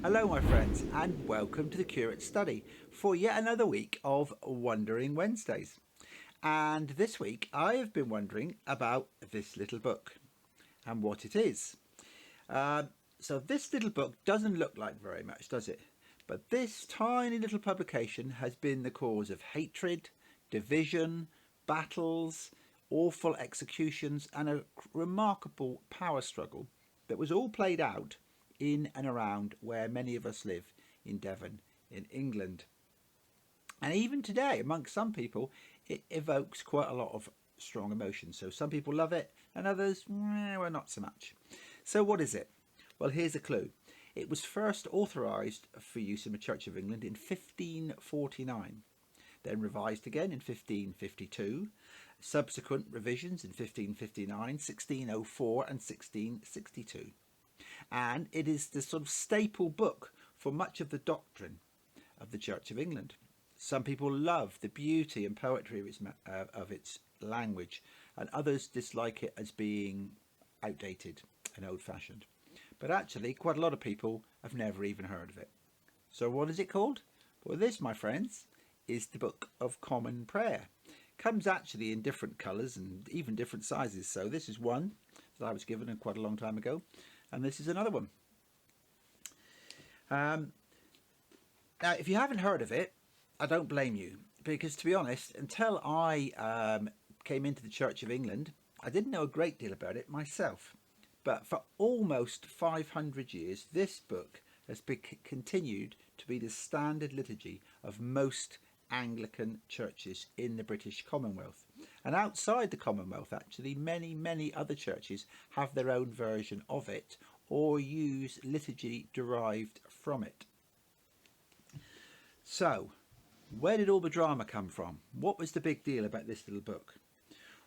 Hello, my friends, and welcome to the Curate Study for yet another week of Wondering Wednesdays. And this week I have been wondering about this little book and what it is. So this little book doesn't look like very much, does it? But this tiny little publication has been the cause of hatred, division, battles, awful executions, and a remarkable power struggle that was all played out in and around where many of us live in Devon, in England. And even today, amongst some people, it evokes quite a lot of strong emotions. So some people love it and others, well, not so much. So what is it? Well, here's a clue. It was first authorised for use in the Church of England in 1549, then revised again in 1552, subsequent revisions in 1559, 1604 and 1662. And it is the sort of staple book for much of the doctrine of the Church of England. Some people love the beauty and poetry of its language, and others dislike it as being outdated and old-fashioned. But actually, quite a lot of people have never even heard of it. So what is it called? Well, this, my friends, is the Book of Common Prayer. It comes actually in different colours and even different sizes. So this is one that I was given quite a long time ago, and this is another one. Now, if you haven't heard of it, I don't blame you, because to be honest, until I came into the Church of England, I didn't know a great deal about it myself. But for almost 500 years, this book has continued to be the standard liturgy of most Anglican churches in the British Commonwealth. And outside the Commonwealth, actually, many other churches have their own version of it or use liturgy derived from it. So, where did all the drama come from? What was the big deal about this little book?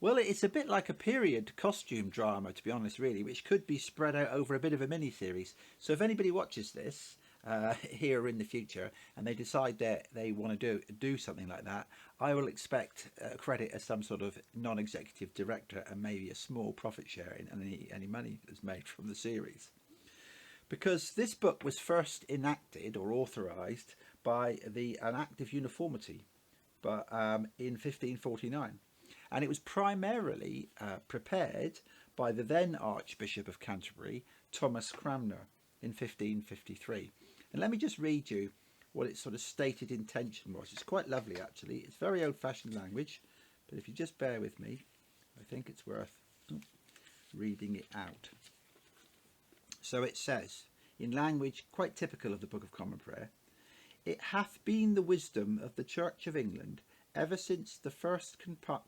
Well, it's a bit like a period costume drama, to be honest, really, which could be spread out over a bit of a mini-series. So if anybody watches this here in the future and they decide that they want to do something like that, I will expect credit as some sort of non-executive director and maybe a small profit share in any money that's made from the series. Because this book was first enacted or authorised by an Act of Uniformity in 1549. And it was primarily prepared by the then Archbishop of Canterbury, Thomas Cranmer, in 1553. And let me just read you what its sort of stated intention was. It's quite lovely, actually. It's very old-fashioned language, but if you just bear with me, I think it's worth reading it out. So it says, in language quite typical of the Book of Common Prayer, "It hath been the wisdom of the Church of England ever since the first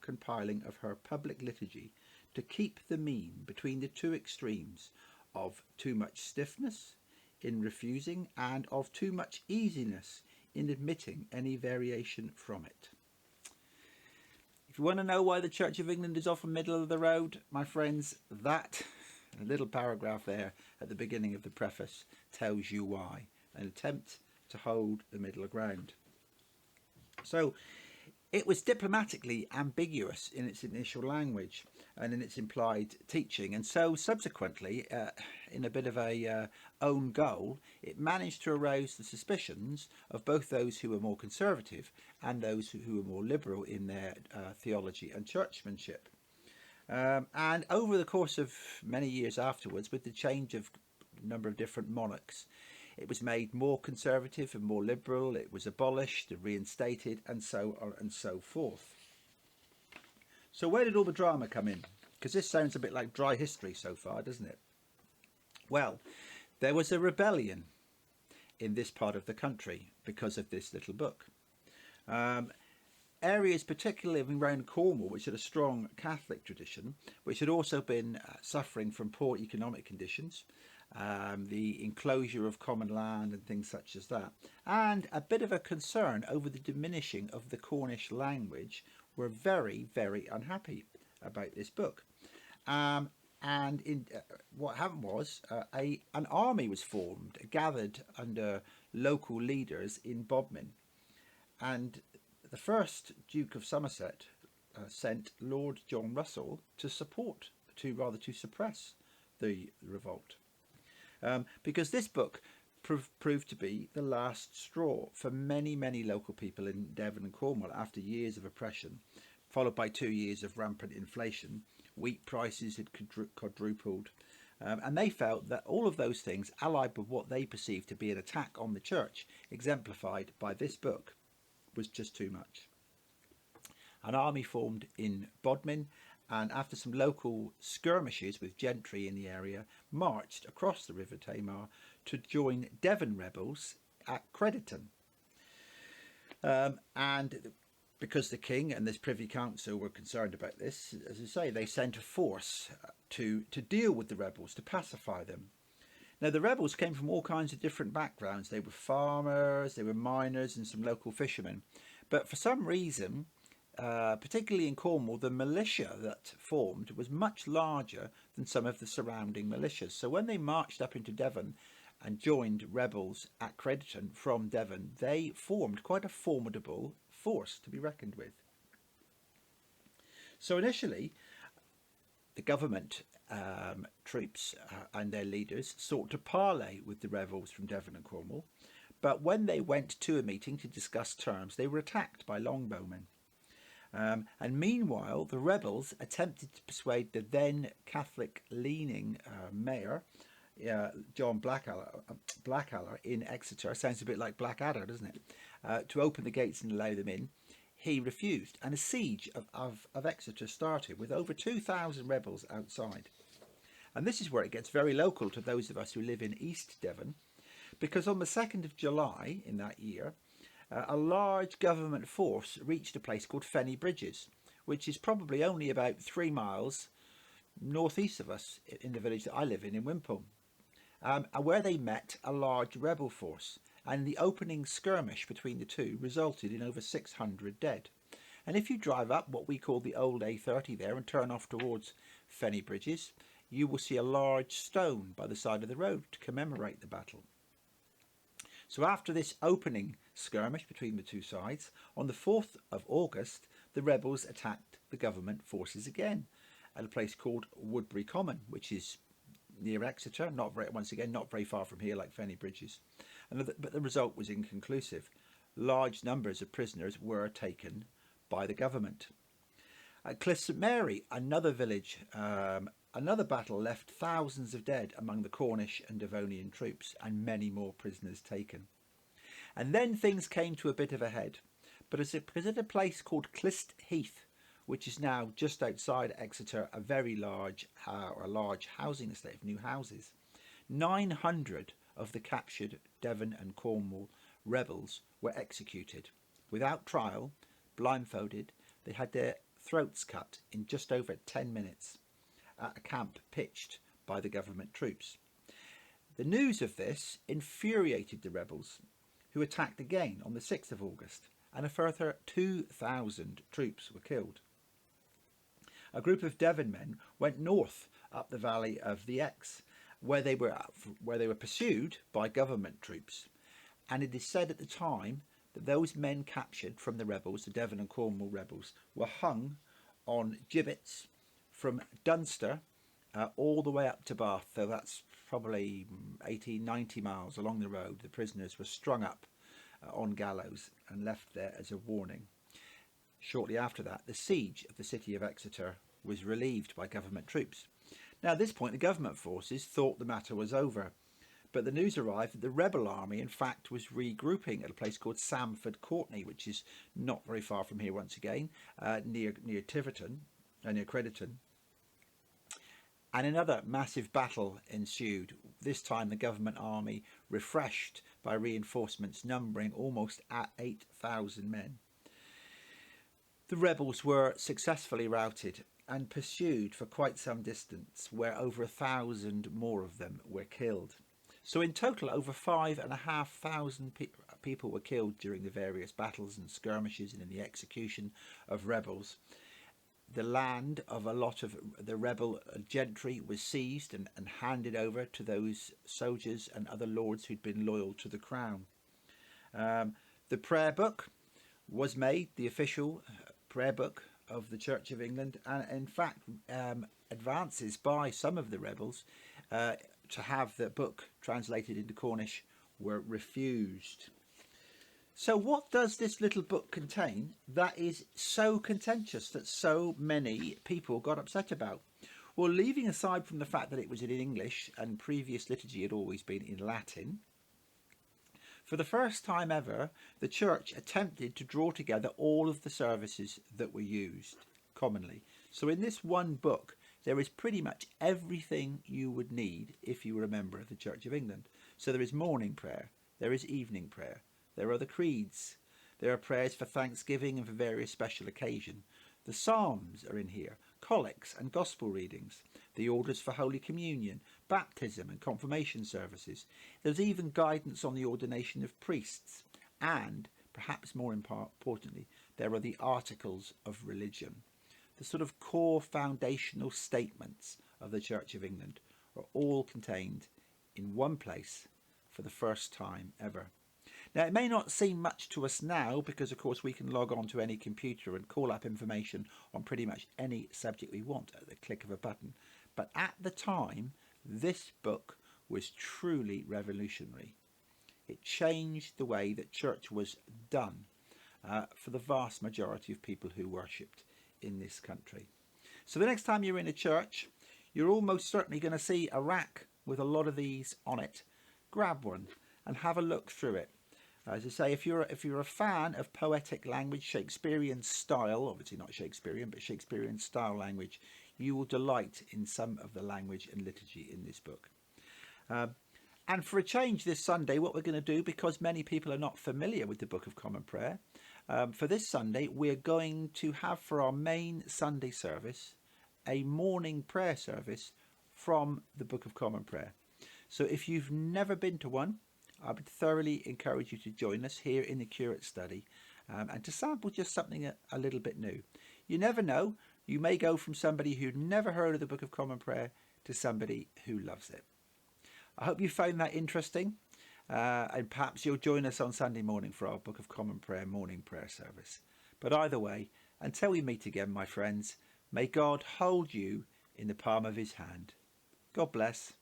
compiling of her public liturgy to keep the mean between the two extremes of too much stiffness in refusing and of too much easiness in admitting any variation from it." If you want to know why the Church of England is often middle of the road, my friends, that little paragraph there at the beginning of the preface tells you why. An attempt to hold the middle ground. So it was diplomatically ambiguous in its initial language and in its implied teaching, and so subsequently, in a bit of a own goal, it managed to arouse the suspicions of both those who were more conservative and those who were more liberal in their theology and churchmanship. And over the course of many years afterwards, with the change of number of different monarchs, it was made more conservative and more liberal. It was abolished and reinstated, and so on and so forth. So where did all the drama come in? Because this sounds a bit like dry history so far, doesn't it? Well, there was a rebellion in this part of the country because of this little book. Areas particularly around Cornwall, which had a strong Catholic tradition, which had also been suffering from poor economic conditions, the enclosure of common land and things such as that, and a bit of a concern over the diminishing of the Cornish language, were very, very unhappy about this book. And what happened was an army was formed, gathered under local leaders in Bodmin, and the first Duke of Somerset sent Lord John Russell to suppress the revolt, because this book proved to be the last straw for many, many local people in Devon and Cornwall after years of oppression, followed by 2 years of rampant inflation. Wheat prices had quadrupled. And they felt that all of those things, allied with what they perceived to be an attack on the church, exemplified by this book, was just too much. An army formed in Bodmin, and after some local skirmishes with gentry in the area, marched across the River Tamar to join Devon rebels at Crediton. And because the king and this Privy Council were concerned about this, as I say, they sent a force to deal with the rebels, to pacify them. Now, the rebels came from all kinds of different backgrounds. They were farmers, they were miners, and some local fishermen. But for some reason, particularly in Cornwall, the militia that formed was much larger than some of the surrounding militias. So when they marched up into Devon and joined rebels at Crediton from Devon, they formed quite a formidable force to be reckoned with. So initially, the government troops and their leaders sought to parley with the rebels from Devon and Cornwall, but when they went to a meeting to discuss terms, they were attacked by longbowmen. And meanwhile, the rebels attempted to persuade the then Catholic-leaning mayor, John Blackadder in Exeter, sounds a bit like Blackadder, doesn't it, to open the gates and allow them in. He refused, and a siege of Exeter started with over 2,000 rebels outside. And this is where it gets very local to those of us who live in East Devon, because on the 2nd of July in that year, a large government force reached a place called Fenny Bridges, which is probably only about 3 miles northeast of us in the village that I live in Wimpole, where they met a large rebel force. And the opening skirmish between the two resulted in over 600 dead. And if you drive up what we call the old A30 there and turn off towards Fenny Bridges, you will see a large stone by the side of the road to commemorate the battle. So after this opening skirmish between the two sides, on the 4th of August, the rebels attacked the government forces again at a place called Woodbury Common, which is near Exeter, not very far from here like Fenny Bridges. But the result was inconclusive. Large numbers of prisoners were taken by the government. At Cliff St Mary, another village, another battle left thousands of dead among the Cornish and Devonian troops and many more prisoners taken. And then things came to a bit of a head. But because at a place called Clist Heath, which is now just outside Exeter, a very large housing estate of new houses, 900 of the captured Devon and Cornwall rebels were executed without trial, blindfolded. They had their throats cut in just over 10 minutes at a camp pitched by the government troops. The news of this infuriated the rebels, who attacked again on the 6th of August, and a further 2,000 troops were killed. A group of Devon men went north up the valley of the Exe, where they were pursued by government troops, and it is said at the time that those men captured from the rebels, the Devon and Cornwall rebels, were hung on gibbets from Dunster all the way up to Bath. So that's probably 80, 90 miles along the road. The prisoners were strung up on gallows and left there as a warning. Shortly after that, the siege of the city of Exeter was relieved by government troops. Now, at this point, the government forces thought the matter was over, but the news arrived that the rebel army, in fact, was regrouping at a place called Samford Courtenay, which is not very far from here once again, near Tiverton, near Crediton. And another massive battle ensued, this time the government army refreshed by reinforcements numbering almost 8,000 men. The rebels were successfully routed and pursued for quite some distance, where over 1,000 more of them were killed. So in total, over 5,500 people were killed during the various battles and skirmishes and in the execution of rebels. The land of a lot of the rebel gentry was seized and handed over to those soldiers and other lords who'd been loyal to the crown. The prayer book was made the official prayer book of the Church of England, and in fact advances by some of the rebels to have the book translated into Cornish were refused. So what does this little book contain that is so contentious that so many people got upset about? Well, leaving aside from the fact that it was in English and previous liturgy had always been in Latin, for the first time ever, the church attempted to draw together all of the services that were used commonly. So in this one book, there is pretty much everything you would need if you were a member of the Church of England. So there is morning prayer, there is evening prayer, there are the creeds, there are prayers for thanksgiving and for various special occasions. The Psalms are in here, collects and gospel readings, the orders for Holy Communion, baptism and confirmation services. There's even guidance on the ordination of priests, and, perhaps more importantly, there are the articles of religion. The sort of core foundational statements of the Church of England are all contained in one place for the first time ever. Now, it may not seem much to us now because, of course, we can log on to any computer and call up information on pretty much any subject we want at the click of a button. But at the time, this book was truly revolutionary. It changed the way that church was done for the vast majority of people who worshipped in this country. So the next time you're in a church, you're almost certainly going to see a rack with a lot of these on it. Grab one and have a look through it. As I say, if you're a fan of poetic language, Shakespearean style, obviously not Shakespearean, but Shakespearean style language, you will delight in some of the language and liturgy in this book. And for a change this Sunday, what we're going to do, because many people are not familiar with the Book of Common Prayer, for this Sunday, we're going to have for our main Sunday service a morning prayer service from the Book of Common Prayer. So if you've never been to one, I would thoroughly encourage you to join us here in the Curate Study and to sample just something a little bit new. You never know, you may go from somebody who'd never heard of the Book of Common Prayer to somebody who loves it. I hope you found that interesting and perhaps you'll join us on Sunday morning for our Book of Common Prayer morning prayer service. But either way, until we meet again, my friends, may God hold you in the palm of his hand. God bless.